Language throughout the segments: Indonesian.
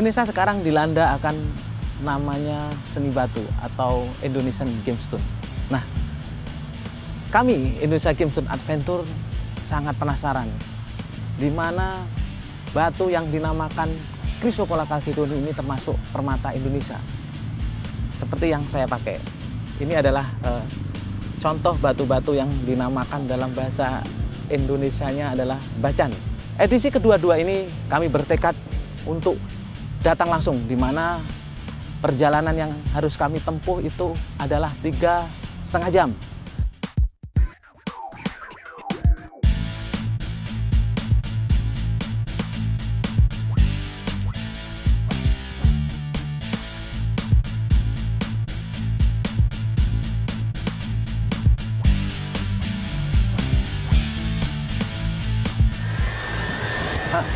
Indonesia sekarang dilanda akan namanya seni batu atau Indonesian Gemstone. Nah, kami Indonesia Gemstone Adventure sangat penasaran di mana batu yang dinamakan Chrysocolla-Chalcedony ini termasuk permata Indonesia. Seperti yang saya pakai. Ini adalah contoh batu-batu yang dinamakan dalam bahasa Indonesianya adalah bacan. Edisi kedua-dua ini kami bertekad untuk datang langsung, di mana perjalanan yang harus kami tempuh itu adalah 3,5 jam.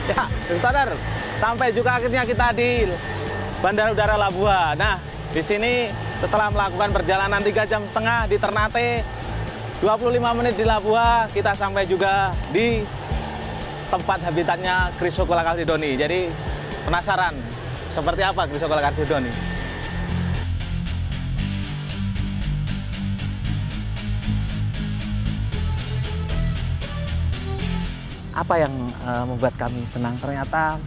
Ya, Ustadz, sampai juga akhirnya kita di Bandara Udara Labuha. Nah, di sini setelah melakukan perjalanan 3,5 jam di Ternate, 25 menit di Labuha, kita sampai juga di tempat habitatnya Chrysocolla-Chalcedony. Jadi penasaran seperti apa Chrysocolla-Chalcedony? Apa yang membuat kami senang? Ternyata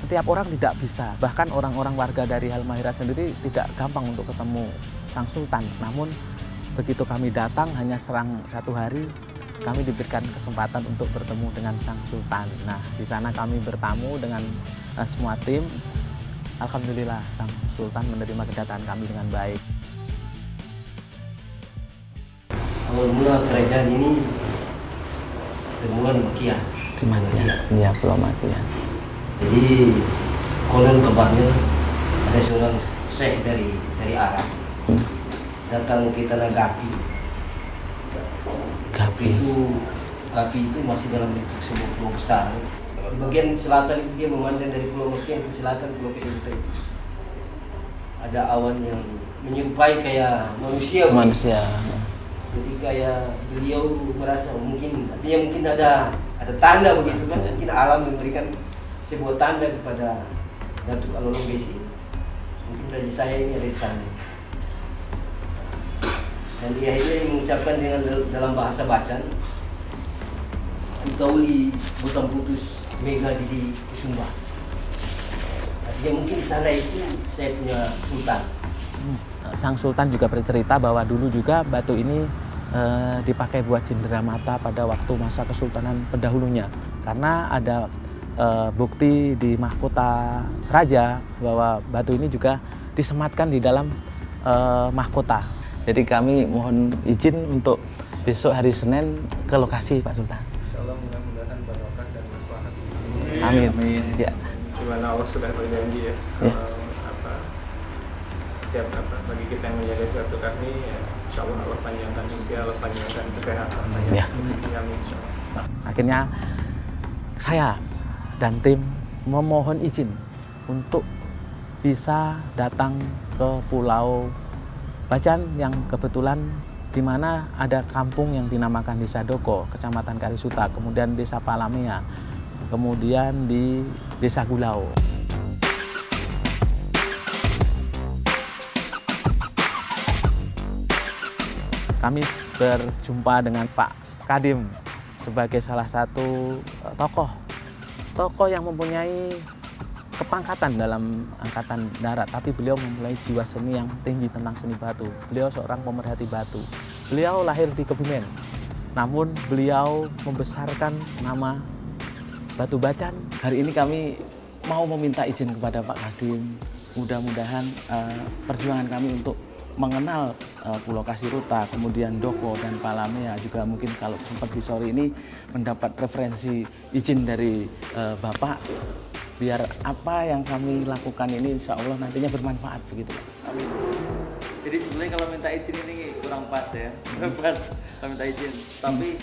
setiap orang tidak bisa, bahkan orang-orang warga dari Halmahera sendiri tidak gampang untuk ketemu Sang Sultan. Namun begitu kami datang hanya serang 1 hari, kami diberikan kesempatan untuk bertemu dengan Sang Sultan. Nah, di sana kami bertamu dengan semua tim. Alhamdulillah Sang Sultan menerima kedatangan kami dengan baik. Awal mula kerajaan ini bermula di Makian. Di mana ya? Iya, Pulau Makian. Jadi konon kabarnya ada seorang syekh dari Arab datang ke tanah Gapi. Gapi itu masih dalam bentuk sebuah pulau besar. Di bagian selatan itu dia memandang dari Pulau Makian ke selatan Pulau Kecil. Ada awan yang menyerupai kayak manusia. Jadi kayak beliau merasa mungkin ada tanda begitu kan, mungkin alam memberikan sebuah tanda kepada Datuk Alolong Besi. Mungkin raja saya ini ada di sana. Dan dia akhirnya mengucapkan dengan dalam bahasa bacan, Utauli Butang Putus Mega Didi Kusumba. Artinya mungkin di sana itu saya punya sultan. Sang Sultan juga bercerita bahwa dulu juga batu ini dipakai buat cindera mata pada waktu masa kesultanan pendahulunya. Karena ada bukti di mahkota raja bahwa batu ini juga disematkan di dalam mahkota. Jadi kami mohon izin untuk besok hari Senin ke lokasi Pak Sultan. Insyaallah mudah-mudahan barokah dan maslahat di sini. Amin. Amin. Ya. Gimana Allah sudah berjanji ya. Siap bagi kita yang menjaga silaturahmi ya, insyaallah Allah panjangkan usia, Allah panjangkan kesehatan. Ya. Amin insyaallah. Akhirnya saya dan tim memohon izin untuk bisa datang ke Pulau Bacan yang kebetulan di mana ada kampung yang dinamakan Desa Doko, Kecamatan Karisuta, kemudian Desa Palamea, kemudian di Desa Gulau. Kami berjumpa dengan Pak Kadim sebagai salah satu tokoh yang mempunyai kepangkatan dalam angkatan darat, tapi beliau mempunyai jiwa seni yang tinggi tentang seni batu. Beliau seorang pemerhati batu. Beliau lahir di Kebumen, namun beliau membesarkan nama Batu Bacan. Hari ini kami mau meminta izin kepada Pak Kadim, mudah-mudahan perjuangan kami untuk mengenal Pulau Kasiruta, kemudian Doko dan Palamea juga mungkin kalau sempat di sore ini mendapat referensi izin dari Bapak, biar apa yang kami lakukan ini insya Allah nantinya bermanfaat begitu Pak. Amin. Jadi sebenarnya kalau minta izin ini kurang pas ya, pas kalau minta izin. Tapi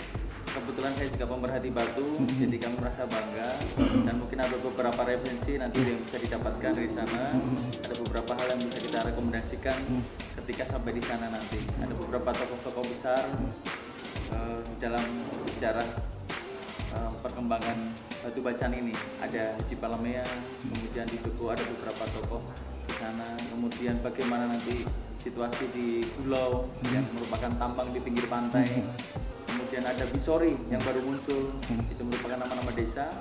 kebetulan saya juga pemerhati batu, jadi kami merasa bangga dan mungkin ada beberapa referensi nanti yang bisa didapatkan dari sana. Ada beberapa hal yang bisa kita rekomendasikan ketika sampai di sana nanti. Ada beberapa tokoh-tokoh besar dalam sejarah perkembangan batu bacan ini. Ada Haji Palamea, kemudian di Joko ada beberapa tokoh di sana, kemudian bagaimana nanti situasi di Gulau yang merupakan tambang di pinggir pantai, kemudian ada Bisori yang baru muncul, itu merupakan nama-nama desa,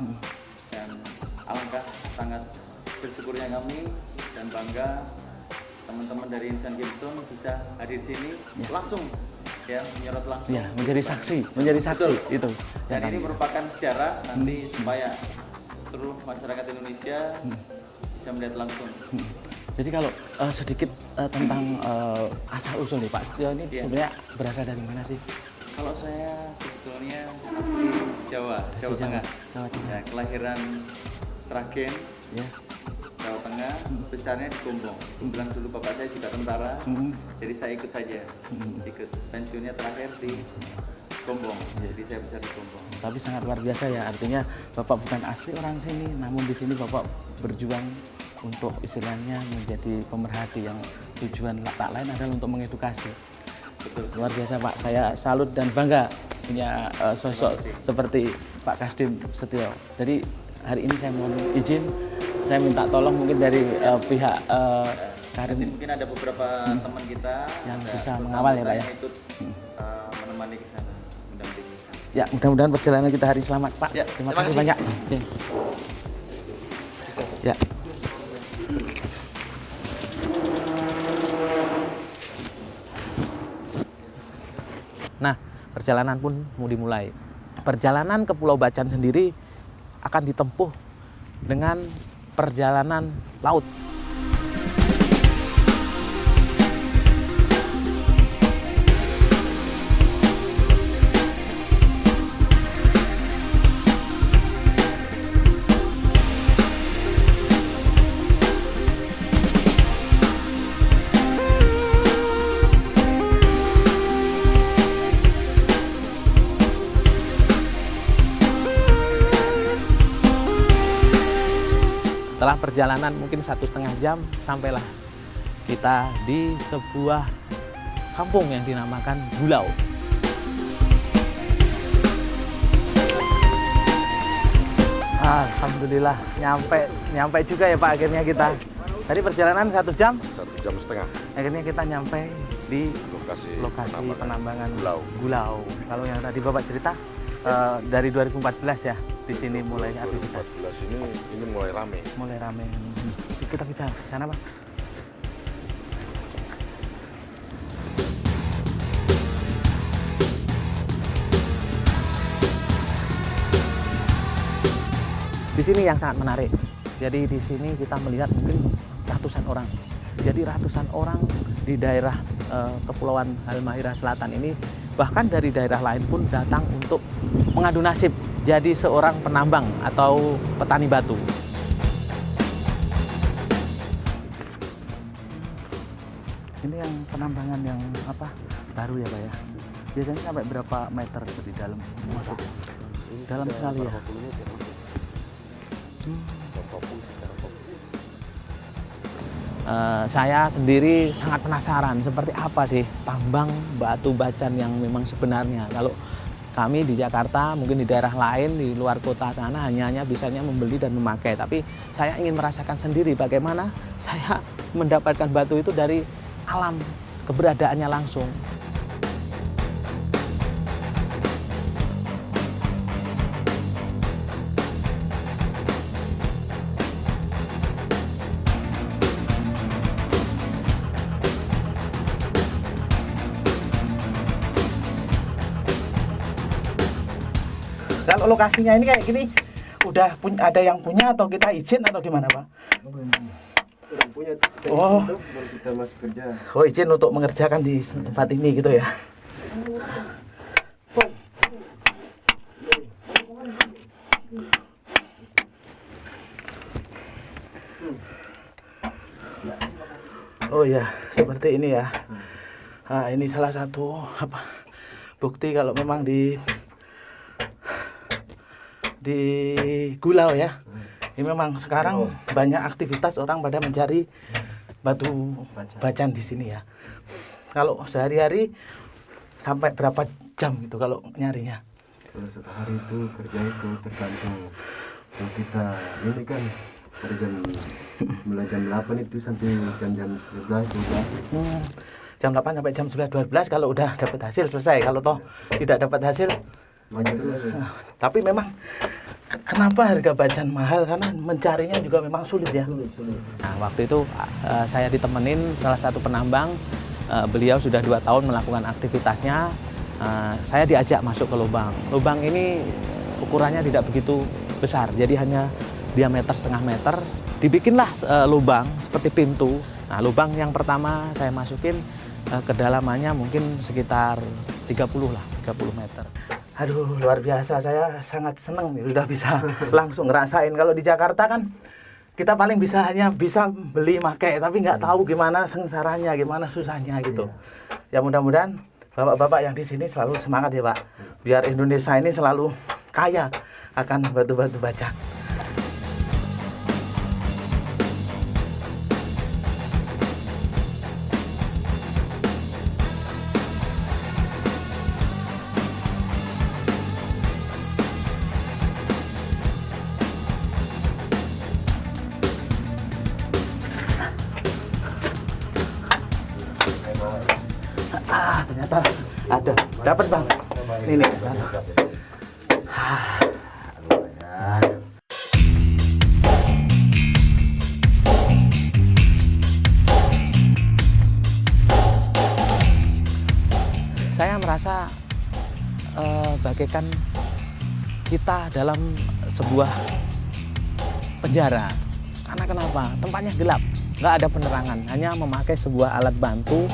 dan alangkah sangat bersyukurnya kami dan bangga teman-teman dari Insan Gibson bisa hadir di sini langsung ya, menyorot langsung Ya, menjadi saksi Betul. itu. Dan Ya, ini kami. merupakan sejarah nanti supaya seluruh masyarakat Indonesia bisa melihat langsung. Jadi kalau sedikit tentang asal usul nih Pak Setio ini Iya. sebenarnya berasal dari mana sih? Kalau saya sebetulnya asli Jawa Tengah. Jawa Tengah. Ya, kelahiran Sragen, Ya. Jawa Tengah, besarnya di Gombong. Kebetulan dulu bapak saya juga tentara, jadi saya ikut saja. Ikut pensiunnya terakhir di Gombong, jadi saya besar di Gombong. Tapi sangat luar biasa ya, artinya Bapak bukan asli orang sini, namun di sini Bapak berjuang untuk istilahnya menjadi pemerhati yang tujuan tak lain adalah untuk mengedukasi. Betul. Luar biasa Pak, saya salut dan bangga punya sosok seperti Pak Kasdim Setio. Jadi hari ini saya mohon izin, saya minta tolong mungkin dari pihak Nanti Karim mungkin ada beberapa teman kita yang ada bisa beberapa mengawal ya, Pak, ya? yang ikut menemani ke sana, mendampingi ke sana. ya, mudah-mudahan perjalanan kita hari selamat Pak. Ya, terima terima kasih kasih. banyak. Oke. Ya. Nah, perjalanan pun mau dimulai. Perjalanan ke Pulau Bacan sendiri akan ditempuh dengan perjalanan laut. Setelah perjalanan mungkin 1,5 jam, sampailah kita di sebuah kampung yang dinamakan Gulau. Alhamdulillah nyampe juga ya Pak akhirnya kita. Tadi perjalanan 1 jam, 1,5 jam. akhirnya kita nyampe di lokasi penambangan Gulau. Kalau yang tadi Bapak cerita dari 2014 ya di sini mulai aktivitas. 2014 ini mulai rame. Mulai rame. Kita bisa ke sana Pak. Di sini yang sangat menarik. Jadi di sini kita melihat mungkin ratusan orang. Jadi ratusan orang di daerah Kepulauan Halmahera Selatan ini, bahkan dari daerah lain pun datang untuk mengadu nasib jadi seorang penambang atau petani batu. Ini yang penambangan yang baru ya Pak ya. Biasanya sampai berapa meter di dalam masuk? Dalam sekali ya. Saya sendiri sangat penasaran seperti apa sih tambang batu bacan yang memang sebenarnya. Kalau kami di Jakarta, mungkin di daerah lain, di luar kota sana hanya bisanya membeli dan memakai. Tapi saya ingin merasakan sendiri bagaimana saya mendapatkan batu itu dari alam, keberadaannya langsung. Kalau lokasinya ini kayak gini, udah ada yang punya atau kita izin atau gimana Pak? Punya Oh. baru kita masuk kerja. Oh, izin untuk mengerjakan di tempat ini gitu ya? Oh ya, seperti ini ya. Nah, ini salah satu bukti kalau memang di Gulau ya. Ini memang sekarang banyak aktivitas orang pada mencari batu bacan di sini ya. Kalau sehari-hari sampai berapa jam gitu kalau nyarinya? Kalau satu hari itu kerja itu tergantung kalau kita ini kan dari mulai jam 8 itu sampai jam 11 12. Jam 8 sampai jam 11 12 kalau udah dapat hasil selesai. Kalau toh tidak dapat hasil Maju terus. tapi memang kenapa harga bajan mahal karena mencarinya juga memang sulit ya. Nah, waktu itu saya ditemenin salah satu penambang, beliau sudah 2 tahun melakukan aktivitasnya. Saya diajak masuk ke lubang. Lubang ini ukurannya tidak begitu besar, jadi hanya diameter setengah meter. Dibikinlah lubang seperti pintu. Nah, lubang yang pertama saya masukin kedalamannya mungkin sekitar 30 meter. Aduh, luar biasa, saya sangat senang nih udah bisa langsung ngerasain. Kalau di Jakarta kan kita paling hanya bisa beli makai, tapi nggak tahu gimana sengsaranya, gimana susahnya gitu. Ya mudah-mudahan bapak-bapak yang di sini selalu semangat ya Pak, biar Indonesia ini selalu kaya akan batu-batu bajan. Ternyata ada, dapat Bang. Ini. Saya merasa bagaikan kita dalam sebuah penjara. Karena kenapa? Tempatnya gelap, nggak ada penerangan, hanya memakai sebuah alat bantu.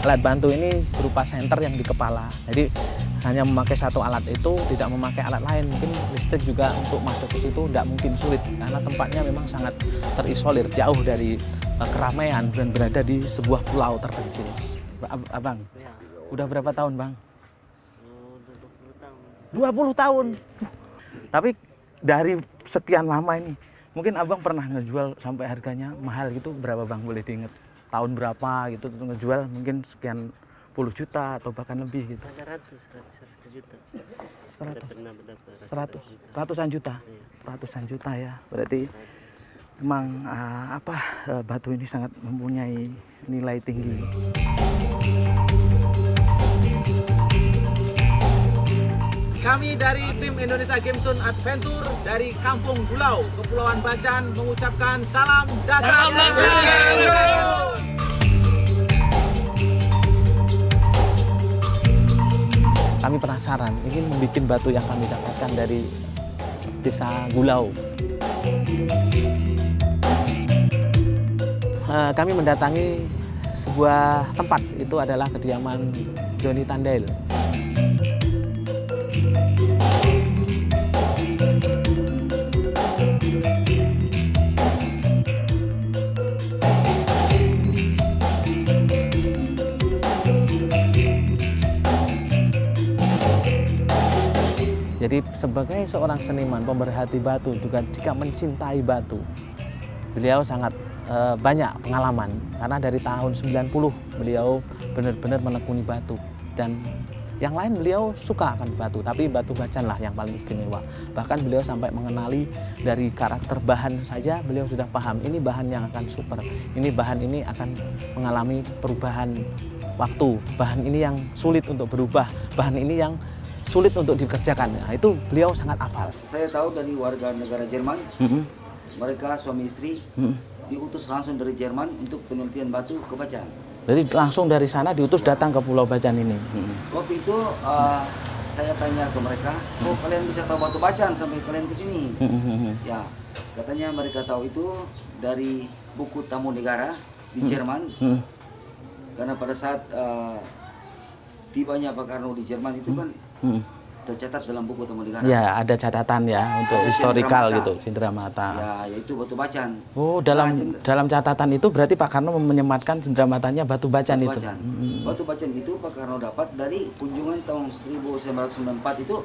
Alat bantu ini berupa senter yang di kepala. Jadi hanya memakai satu alat itu, tidak memakai alat lain. Mungkin listrik juga untuk masuk ke situ tidak mungkin sulit karena tempatnya memang sangat terisolir, jauh dari keramaian dan berada di sebuah pulau terpencil. Abang, udah berapa tahun Bang? 20 tahun. Tapi dari sekian lama ini, mungkin Abang pernah ngejual sampai harganya mahal gitu, berapa Bang, boleh diinget? Tahun berapa gitu ngejual mungkin sekian puluh juta atau bahkan lebih gitu. 100 juta. 100-an juta. Ratusan juta ya. Berarti memang batu ini sangat mempunyai nilai tinggi. Kami dari tim Indonesia Game Zone Adventure dari Kampung Bulau, Kepulauan Bacan mengucapkan salam dasar. Kami penasaran, ingin membuat batu yang kami dapatkan dari desa Gulau. Kami mendatangi sebuah tempat, itu adalah kediaman Johnny Tandail. Jadi sebagai seorang seniman pemerhati batu, juga jika mencintai batu, beliau sangat banyak pengalaman. Karena dari tahun 90 beliau benar-benar menekuni batu. Dan yang lain beliau suka akan batu, tapi batu bacan lah yang paling istimewa. Bahkan beliau sampai mengenali dari karakter bahan saja, beliau sudah paham ini bahan yang akan super, ini bahan ini akan mengalami perubahan waktu, bahan ini yang sulit untuk berubah, bahan ini yang sulit untuk dikerjakan. Nah, itu beliau sangat hafal. Saya tahu dari warga negara Jerman, mereka suami istri diutus langsung dari Jerman untuk penelitian batu ke Bacan. Jadi langsung dari sana diutus datang ke Pulau Bacan ini. Waktu itu saya tanya ke mereka, kok kalian bisa tahu batu Bacan sampai kalian ke sini? Ya, katanya mereka tahu itu dari buku tamu negara di Jerman. Karena pada saat tibanya Pak Karno di Jerman itu kan tercatat dalam buku tamu negara. Ya, ada catatan ya untuk historikal gitu, cindera mata. Ya, yaitu batu Bacan. Oh, dalam catatan itu berarti Pak Karno menyematkan cindera matanya batu Bacan itu. Batu Bacan itu Pak Karno dapat dari kunjungan tahun 1994 itu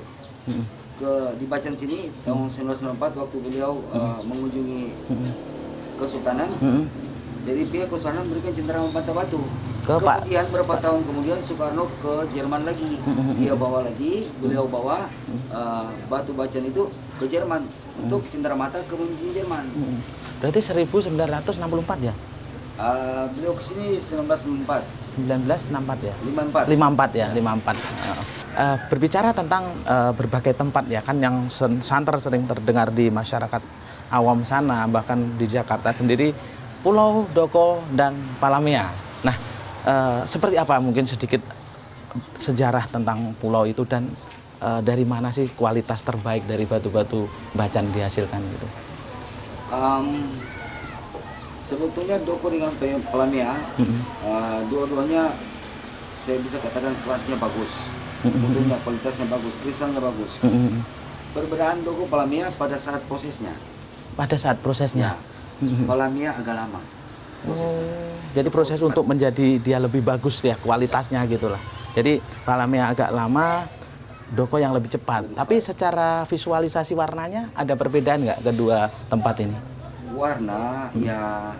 di Bacan sini tahun 1994 waktu beliau mengunjungi Kesultanan. Jadi pihak Kesultanan memberikan cindera mata batu. Kemudian berapa tahun kemudian Soekarno ke Jerman lagi. Dia bawa lagi, beliau bawa batu bacan itu ke Jerman untuk cenderamata kepemimpinan Jerman. Berarti 1964 ya? Beliau ke sini 1964. 1964 ya? 54. 54 ya, 54. Berbicara tentang berbagai tempat ya kan yang santer sering terdengar di masyarakat awam sana, bahkan di Jakarta sendiri, Pulau Doko dan Palamea. Nah, seperti apa mungkin sedikit sejarah tentang pulau itu dan dari mana sih kualitas terbaik dari batu-batu bacan dihasilkan gitu? Sebetulnya Doko dengan Palamea, dua-duanya saya bisa katakan kelasnya bagus, mutunya kualitasnya bagus, kristalnya bagus. Perbedaan Doko Palamea pada saat prosesnya. Pada saat prosesnya? Palamea agak lama prosesnya. Jadi proses untuk menjadi dia lebih bagus ya kualitasnya gitulah. Jadi Palamea agak lama, Doko yang lebih cepat. Tapi secara visualisasi warnanya ada perbedaan nggak kedua tempat ini? Warna ya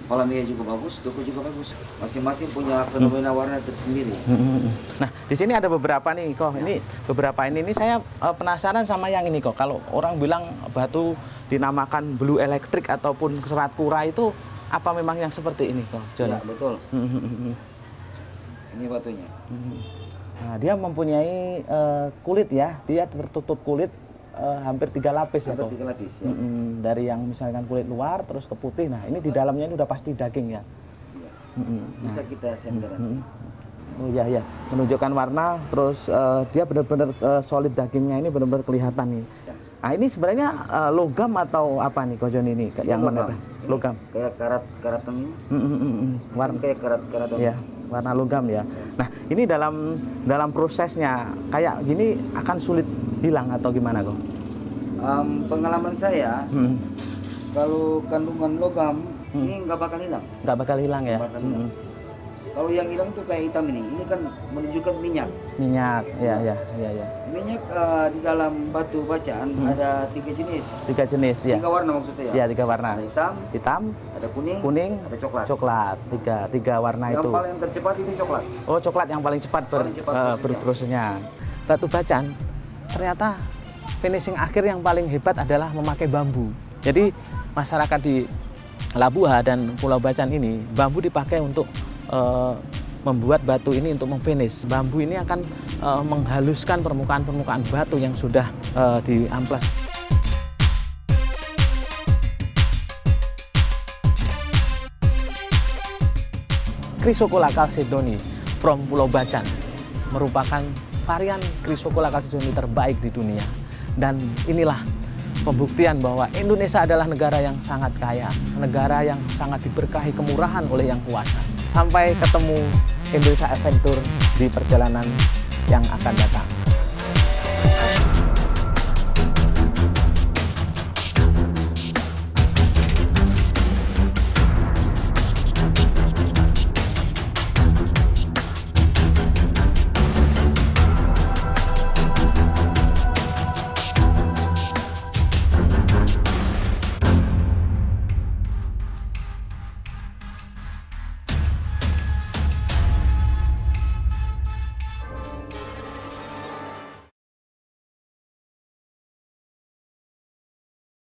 Palamea juga bagus, Doko juga bagus. Masing-masing punya fenomena warna tersendiri. Nah, di sini ada beberapa nih kok. Ini beberapa ini saya penasaran sama yang ini kok. Kalau orang bilang batu dinamakan blue electric ataupun serat pura itu apa memang yang seperti ini kok, John? Ya, betul. Ini batunya. Nah, dia mempunyai kulit ya. Dia tertutup kulit hampir 3 lapis ya, Hampir 3 lapis ya. Dari yang misalkan kulit luar terus ke putih. Nah, ini di dalamnya ini udah pasti daging ya. Bisa kita senderkan. Oh iya ya, menunjukkan warna terus dia benar-benar solid dagingnya ini benar-benar kelihatan nih. Nah, ini sebenarnya logam atau apa nih Kojon ini yang logam. mana? Logam. Kayak karat-karatan ini. Warna Kayak karat-karatan. ya, warna logam ya. Nah, ini dalam prosesnya kayak gini akan sulit hilang atau gimana kok? Pengalaman saya, kalau kandungan logam ini nggak bakal hilang. Nggak bakal hilang ya? Nggak bakal hilang. Kalau yang hilang itu kayak hitam ini kan menunjukkan minyak. Minyak, ya. Minyak di dalam batu bacaan ada 3 jenis. 3 jenis ya. 3 warna maksud saya. Ya, 3 warna. Ada hitam, ada kuning, ada coklat. Tiga warna yang itu. Yang paling tercepat itu coklat. Oh, coklat yang paling cepat berprosesnya. Batu bacan ternyata finishing akhir yang paling hebat adalah memakai bambu. Jadi masyarakat di Labuha dan Pulau Bacan ini bambu dipakai untuk membuat batu ini untuk memfinish. Bambu ini akan menghaluskan permukaan batu yang sudah diamplas. Chrysocolla calcedoni from Pulau Bacan merupakan varian Chrysocolla calcedoni terbaik di dunia. Dan inilah pembuktian bahwa Indonesia adalah negara yang sangat kaya, negara yang sangat diberkahi kemurahan oleh Yang Kuasa. Sampai ketemu Indonesia Adventure di perjalanan yang akan datang.